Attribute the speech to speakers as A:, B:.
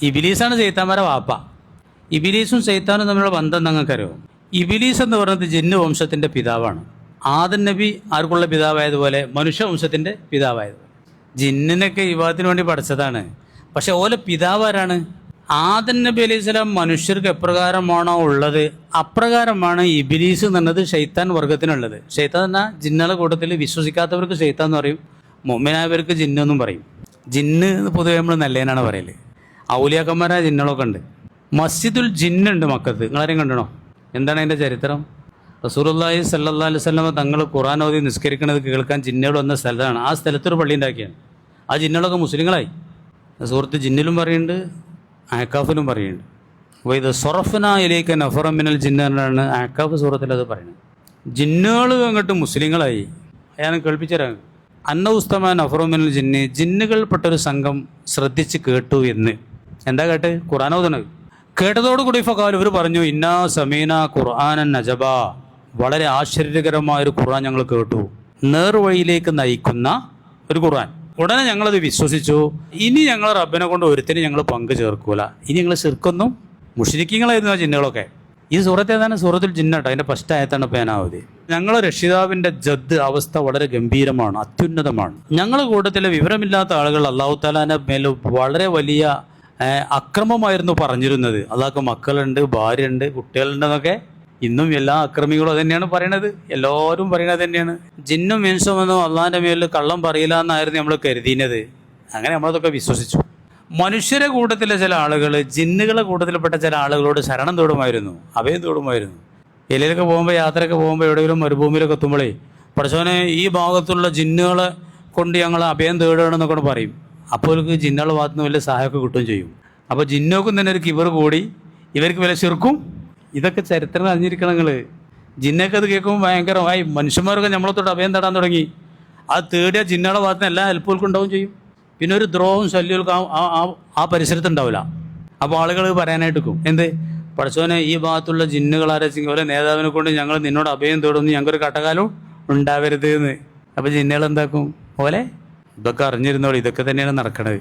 A: ഇബിലീസാണ് ശൈത്താന്മാരെ വാപ്പ. ഇബിലീസും ശൈത്താനും തമ്മിലുള്ള ബന്ധം നിങ്ങൾക്കറിയോ? ഇബിലീസ് എന്ന് പറയുന്നത് ജിന്ന് വംശത്തിൻ്റെ പിതാവാണ്. ആദം നബി ആർക്കുള്ള പിതാവായതുപോലെ മനുഷ്യവംശത്തിൻ്റെ പിതാവായതുപോലെ. ജിന്നിനൊക്കെ വിവാഹത്തിന് വേണ്ടി പഠിച്ചതാണ്. പക്ഷെ ഓലെ പിതാവാരാണ്? ആദം നബി അലൈഹി സ്വലാം മനുഷ്യർക്ക് എപ്രകാരമാണോ ഉള്ളത് അപ്രകാരമാണ് ഇബിലീസ് എന്നുള്ളത് ഷെയ്ത്താൻ വർഗത്തിനുള്ളത്. ഷെയ്ത്താൻ എന്നാൽ ജിന്നുകളുടെ കൂട്ടത്തിൽ വിശ്വസിക്കാത്തവർക്ക് ഷെയ്ത്താൻ എന്ന് പറയും, മുഅ്മിനായവർക്ക് ജിന്നെന്നും പറയും. ജിന്ന് പൊതുവെ നമ്മൾ നല്ലതിനാണ് പറയല്. ഔലിയാക്കന്മാരായ ജിന്നുകളൊക്കെ ഉണ്ട്. മസ്ജിദുൽ ജിന്നുണ്ട് മക്കത്ത്, നിങ്ങളാരെയും കണ്ടണോ? എന്താണ് അതിൻ്റെ ചരിത്രം? റസൂലുള്ളാഹി സ്വല്ലല്ലാഹു അലൈഹി വസല്ലം തങ്ങൾ ഖുർആൻ ഓതി നിസ്കരിക്കുന്നത് കേൾക്കാൻ ജിന്നുകൾ വന്ന സ്ഥലത്താണ്. ആ സ്ഥലത്തൊരു പള്ളി ഉണ്ടാക്കിയാണ്. ആ ജിന്നുകളൊക്കെ മുസ്ലിങ്ങളായി. സുഹൃത്ത് ജിന്നിലും പറയുന്നുണ്ട്, ആക്കാഫിലും പറയുന്നുണ്ട്. അപ്പോൾ ഇത് സൊറഫ്ന ഇലൈക നഫറ മിനൽ ജിന്ന് എന്നാണ് ആക്കാഫ് സൂറത്തിൽ അത് പറയുന്നത്. ജിന്നുകൾ അങ്ങോട്ട് മുസ്ലിങ്ങളായി. അയാൾ കേൾപ്പിച്ചുതരാം. അന്ന ഉസ്തമാൻ നഫറ മിനൽ ജിന്ന്, ജിന്നുകൾപ്പെട്ടൊരു സംഘം ശ്രദ്ധിച്ച് കേട്ടു എന്ന്. എന്താ കേട്ട്? ഖുർആൻ ഓതുന്നത്. കേട്ടതോടുകൂടി ഫഖാലു, ഇവർ പറഞ്ഞു, ഇന്നാ സമീന ഖുർആനൻ നജബ, വളരെ ആശ്ചര്യകരമായൊരു ഖുർആൻ ഞങ്ങൾ കേട്ടു, നേർവഴിയിലേക്ക് നയിക്കുന്ന ഒരു ഖുർആൻ. ഉടനെ ഞങ്ങളത് വിശ്വസിച്ചു. ഇനി ഞങ്ങൾ റബ്ബിനെ കൊണ്ട് ഒരുത്തിന് ഞങ്ങൾ പങ്കു ചേർക്കൂല. ഇനി ഞങ്ങൾ ശിർക്കൊന്നും, മുശ്രിക്കീങ്ങളായിരുന്നു ആ ജിന്നുകളൊക്കെ. ഈ സൂറത്ത് ഏതാണ്? സൂറത്തുൽ ജിന്നാട്ടോ. അതിൻ്റെ ഫസ്റ്റ് ആയത്താണ് പേനാവധി. ഞങ്ങളുടെ രക്ഷിതാവിൻ്റെ ജദ് അവസ്ഥ വളരെ ഗംഭീരമാണ്, അത്യുന്നതമാണ്. ഞങ്ങളുടെ കൂട്ടത്തിലെ വിവരമില്ലാത്ത ആളുകൾ അല്ലാഹു തആലാന്റെ മേൽ വളരെ വലിയ അക്രമമായിരുന്നു പറഞ്ഞിരുന്നത്. അള്ളാഹ്ക്ക് മക്കളുണ്ട്, ഭാര്യയുണ്ട്, കുട്ടികളുണ്ടെന്നൊക്കെ ഇന്നും എല്ലാ അക്രമികളും തന്നെയാണ് പറയണത്. എല്ലാവരും പറയണത് തന്നെയാണ്. ജിന്നും മീൻസും ഒന്നും അള്ളാഹിൻ്റെ മേലിൽ കള്ളം പറയില്ല എന്നായിരുന്നു നമ്മൾ കരുതിയത്. അങ്ങനെ നമ്മളതൊക്കെ വിശ്വസിച്ചു. മനുഷ്യരെ കൂട്ടത്തിലെ ചില ആളുകൾ ജിന്നുകളെ കൂട്ടത്തിൽപ്പെട്ട ചില ആളുകളോട് ശരണം തേടുമായിരുന്നു, അഭയം തേടുമായിരുന്നു. എലിയിലൊക്കെ പോകുമ്പോൾ, യാത്രയൊക്കെ പോകുമ്പോൾ, എവിടെയെങ്കിലും മരുഭൂമിയിലൊക്കെ എത്തുമ്പോഴേ, പഠിച്ചവനെ ഈ ഭാഗത്തുള്ള ജിന്നുകളെ കൊണ്ട് ഞങ്ങൾ അഭയം തേടുകയാണെന്നൊക്കെ പറയും. അപ്പോൾ ഇവർക്ക് ജിന്നുകളുടെ ഭാഗത്ത് നിന്ന് വലിയ സഹായമൊക്കെ കിട്ടുകയും ചെയ്യും. അപ്പോൾ ജിന്നോക്കും തന്നെ ഒരു കിവർ കൂടി ഇവർക്ക് വില ശിർക്കും. ഇതൊക്കെ ചരിത്രം അറിഞ്ഞിരിക്കണം നിങ്ങൾ. ജിന്നൊക്കെ അത് കേൾക്കുമ്പോൾ ഭയങ്കരമായി മനുഷ്യന്മാരൊക്കെ നമ്മളത്തോട്ട് അഭയം തേടാൻ തുടങ്ങി. അത് തേടിയ ജിന്നുകളുടെ ഭാഗത്ത് നിന്ന് എല്ലാ ഹെൽപ്പുകൾക്കും ഉണ്ടാവും ചെയ്യും. പിന്നെ ഒരു ദ്രോഹവും ശല്യമൊക്കെ ആ പരിസരത്തുണ്ടാവില്ല. അപ്പോൾ ആളുകൾ പറയാനായിട്ട് നിൽക്കും, എന്ത് പഠിച്ചവനെ ഈ ഭാഗത്തുള്ള ജിന്നുകളാരെങ്കിലും ഓരോ നേതാവിനെ കൊണ്ട് ഞങ്ങൾ നിന്നോട് അഭയം തേടുന്നു, ഞങ്ങൾക്കൊരു കട്ടകാലം ഉണ്ടാവരുത് എന്ന്. അപ്പോൾ ജിന്നുകൾ എന്താക്കും? പോലെ ഇതൊക്കെ അറിഞ്ഞിരുന്നോളൂ, ഇതൊക്കെ തന്നെയാണ് നടക്കണത്.